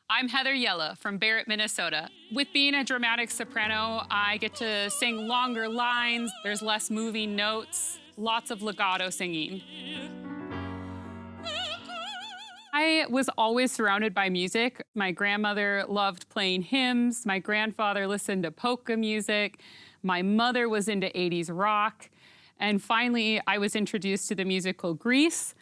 I'm Heather Yella from Barrett, Minnesota. With being a dramatic soprano, I get to sing longer lines, there's less moving notes, lots of legato singing. I was always surrounded by music. My grandmother loved playing hymns. My grandfather listened to polka music. My mother was into 80s rock. And finally, I was introduced to the musical Grease.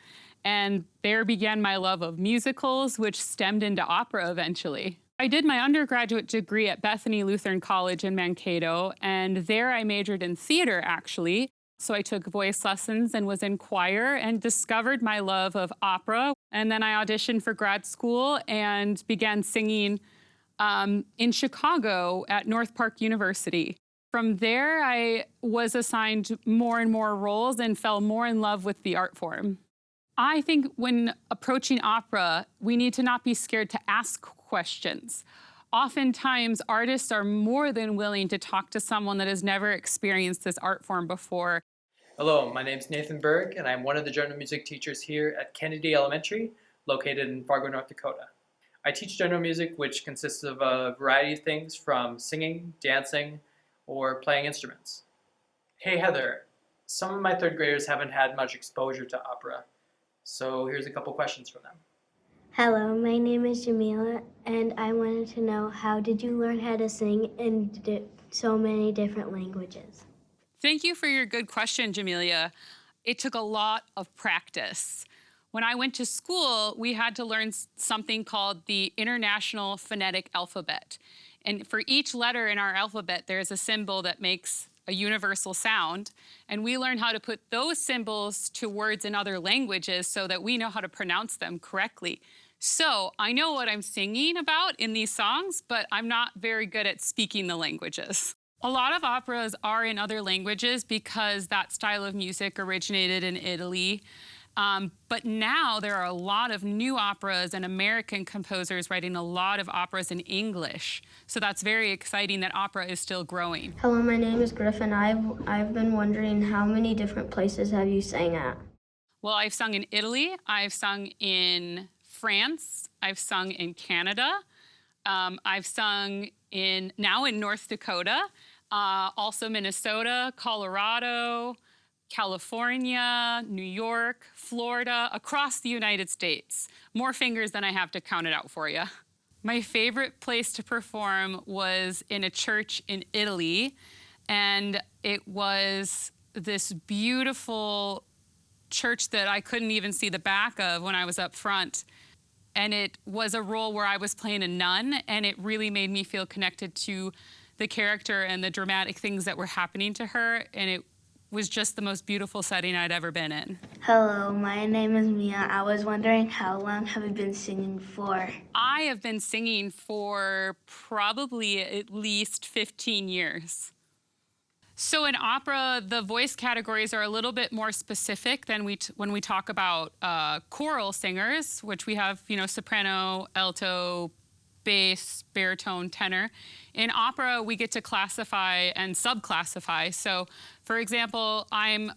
And there began my love of musicals, which stemmed into opera eventually. I did my undergraduate degree at Bethany Lutheran College in Mankato, and there I majored in theater, actually. So I took voice lessons and was in choir and discovered my love of opera. And then I auditioned for grad school and began singing in Chicago at North Park University. From there, I was assigned more and more roles and fell more in love with the art form. I think when approaching opera, we need to not be scared to ask questions. Oftentimes, artists are more than willing to talk to someone that has never experienced this art form before. Hello, my name is Nathan Berg, and I'm one of the general music teachers here at Kennedy Elementary, located in Fargo, North Dakota. I teach general music, which consists of a variety of things from singing, dancing, or playing instruments. Hey Heather, some of my third graders haven't had much exposure to opera, so here's a couple questions from them. Hello, my name is Jamila, and I wanted to know, how did you learn how to sing in so many different languages? Thank you for your good question, Jamelia. It took a lot of practice. When I went to school, we had to learn something called the International Phonetic Alphabet. And for each letter in our alphabet, there's a symbol that makes a universal sound. And we learn how to put those symbols to words in other languages so that we know how to pronounce them correctly. So I know what I'm singing about in these songs, but I'm not very good at speaking the languages. A lot of operas are in other languages because that style of music originated in Italy. But now there are a lot of new operas and American composers writing a lot of operas in English. So that's very exciting that opera is still growing. Hello, my name is Griffin. I've been wondering, how many different places have you sang at? Well, I've sung in Italy, I've sung in France, I've sung in Canada, I've sung now in North Dakota, also Minnesota, Colorado, California, New York, Florida, across the United States. More fingers than I have to count it out for you. My favorite place to perform was in a church in Italy, and it was this beautiful church that I couldn't even see the back of when I was up front. And it was a role where I was playing a nun, and it really made me feel connected to the character and the dramatic things that were happening to her, and it was just the most beautiful setting I'd ever been in. Hello, my name is Mia. I was wondering, how long have you been singing for? I have been singing for probably at least 15 years. So in opera, the voice categories are a little bit more specific than when we talk about choral singers, which we have, soprano, alto, bass, baritone, tenor. In opera, we get to classify and subclassify. So, for example, I'm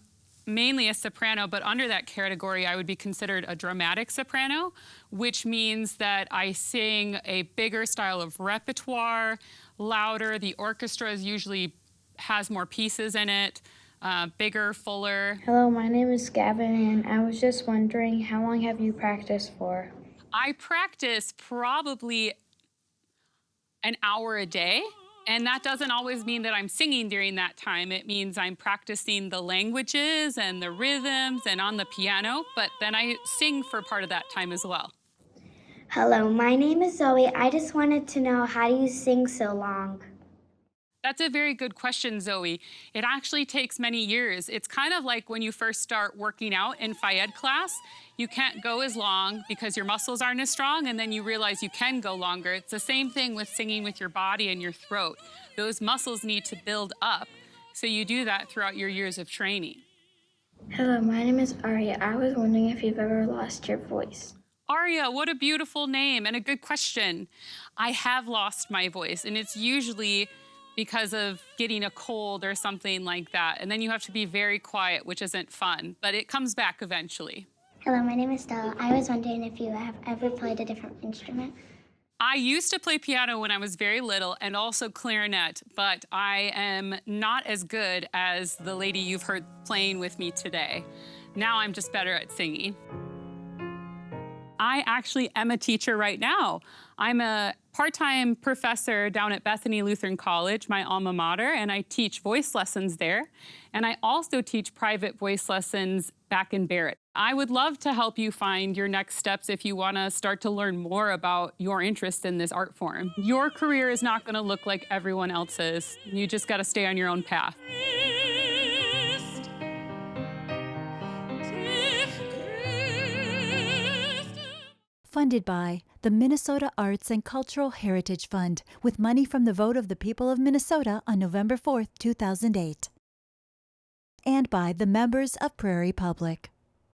mainly a soprano, but under that category, I would be considered a dramatic soprano, which means that I sing a bigger style of repertoire, louder. The orchestra usually has more pieces in it, bigger, fuller. Hello, my name is Gavin, and I was just wondering, how long have you practiced for? I practice probably an hour a day, and that doesn't always mean that I'm singing during that time. It means I'm practicing the languages and the rhythms and on the piano, but then I sing for part of that time as well. Hello, my name is Zoe. I just wanted to know, how do you sing so long? That's a very good question, Zoe. It actually takes many years. It's kind of like when you first start working out in Phys Ed class. You can't go as long because your muscles aren't as strong, and then you realize you can go longer. It's the same thing with singing with your body and your throat. Those muscles need to build up, so you do that throughout your years of training. Hello, my name is Arya. I was wondering if you've ever lost your voice. Arya, what a beautiful name and a good question. I have lost my voice, and it's usually because of getting a cold or something like that. And then you have to be very quiet, which isn't fun, but it comes back eventually. Hello, my name is Stella. I was wondering if you have ever played a different instrument. I used to play piano when I was very little and also clarinet, but I am not as good as the lady you've heard playing with me today. Now I'm just better at singing. I actually am a teacher right now. I'm a part-time professor down at Bethany Lutheran College, my alma mater, and I teach voice lessons there. And I also teach private voice lessons back in Barrett. I would love to help you find your next steps if you want to start to learn more about your interest in this art form. Your career is not going to look like everyone else's. You just got to stay on your own path. Funded by the Minnesota Arts and Cultural Heritage Fund, with money from the vote of the people of Minnesota on November 4, 2008. And by the members of Prairie Public.